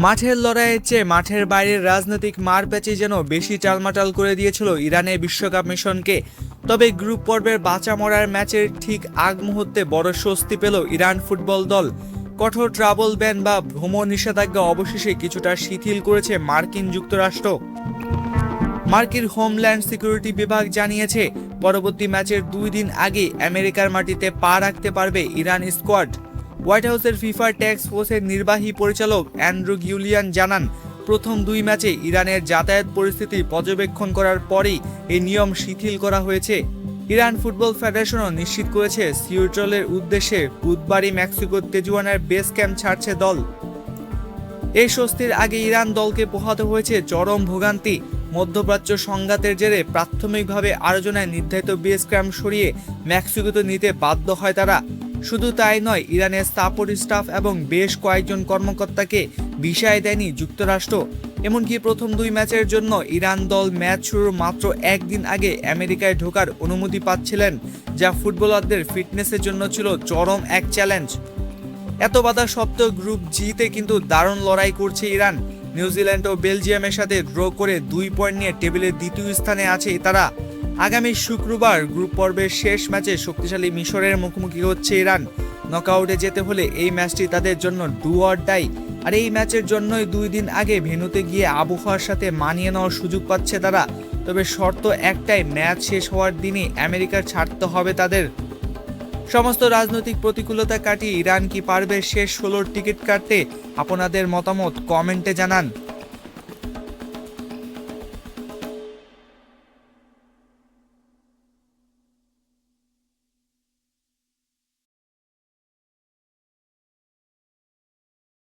মাঠের লড়াইয়ের চেয়ে মাঠের বাইরের রাজনৈতিক মারপ্যাচি যেন বেশি টালমাটাল করে দিয়েছিল ইরানের বিশ্বকাপ মিশনকে। তবে গ্রুপ পর্বের বাঁচা মরার ম্যাচের ঠিক আগ মুহূর্তে বড় স্বস্তি পেল ইরান ফুটবল দল। কঠোর ট্রাভেল ব্যান বা ভ্রমণ নিষেধাজ্ঞা অবশেষে কিছুটা শিথিল করেছে মার্কিন যুক্তরাষ্ট্র। মার্কিন হোমল্যান্ড সিকিউরিটি বিভাগ জানিয়েছে পরবর্তী ম্যাচের 2 দিন আগে আমেরিকার মাটিতে পা রাখতে পারবে ইরান স্কোয়াড। হোয়াইট হাউসের ফিফা ট্যাক্স ফোর্সের নির্বাহী পরিচালক অ্যান্ড্রু গিউলিয়ান জানান, প্রথম 2 ম্যাচে ইরানের যাতায়াত পরিস্থিতি পর্যবেক্ষণ করার পরেই এই নিয়ম শিথিল করা হয়েছে। ইরান ফুটবল ফেডারেশনও নিশ্চিত করেছে সিউটলের উদ্দেশ্যে বুধবারই মেক্সিকোর তেজুয়ানার বেস ক্যাম্প ছাড়ছে দল। এই স্বস্তির আগে ইরান দলকে পোহাতে হয়েছে চরম ভোগান্তি। মধ্যপ্রাচ্য সংঘাতের জেরে প্রাথমিকভাবে আয়োজনায় নির্ধারিত বেস ক্যাম্প সরিয়ে মেক্সিকোতে নিতে বাধ্য হয় তারা। শুধু তাই নয়, ইরানের সাপোর্ট স্টাফ এবং বেশ কয়েকজন কর্মকর্তাকে ভিসায় দেয়নি যুক্তরাষ্ট্র। এমনকি প্রথম 2 ম্যাচের জন্য ইরান দল ম্যাচ শুরুর মাত্র 1 দিন আগে আমেরিকায় ঢোকার অনুমতি পাচ্ছিলেন, যা ফুটবলারদের ফিটনেসের জন্য ছিল চরম এক চ্যালেঞ্জ। এত বাধা সত্ত্বেও গ্রুপ জিতে কিন্তু দারুণ লড়াই করছে ইরান। নিউজিল্যান্ড ও বেলজিয়ামের সাথে ড্র করে 2 পয়েন্ট নিয়ে টেবিলের দ্বিতীয় স্থানে আছে তারা। আগামী শুক্রবার গ্রুপ পর্বের শেষ ম্যাচে শক্তিশালী মিশরের মুখোমুখি হচ্ছে ইরান। নকআউটে যেতে হলে এই ম্যাচটি তাদের জন্য ডু অর ডাই। আর এই ম্যাচের জন্যই 2 দিন আগে ভেন্যুতে গিয়ে আবহাওয়ার সাথে মানিয়ে নেওয়ার সুযোগ পাচ্ছে তারা। তবে শর্ত একটাই, ম্যাচ শেষ হওয়ার দিনই আমেরিকার ছাড়তে হবে তাদের। সমস্ত রাজনৈতিক প্রতিকূলতা কাটিয়ে ইরান কি পারবে শেষ 16 টিকিট কাটতে? আপনাদের মতামত কমেন্টে জানান।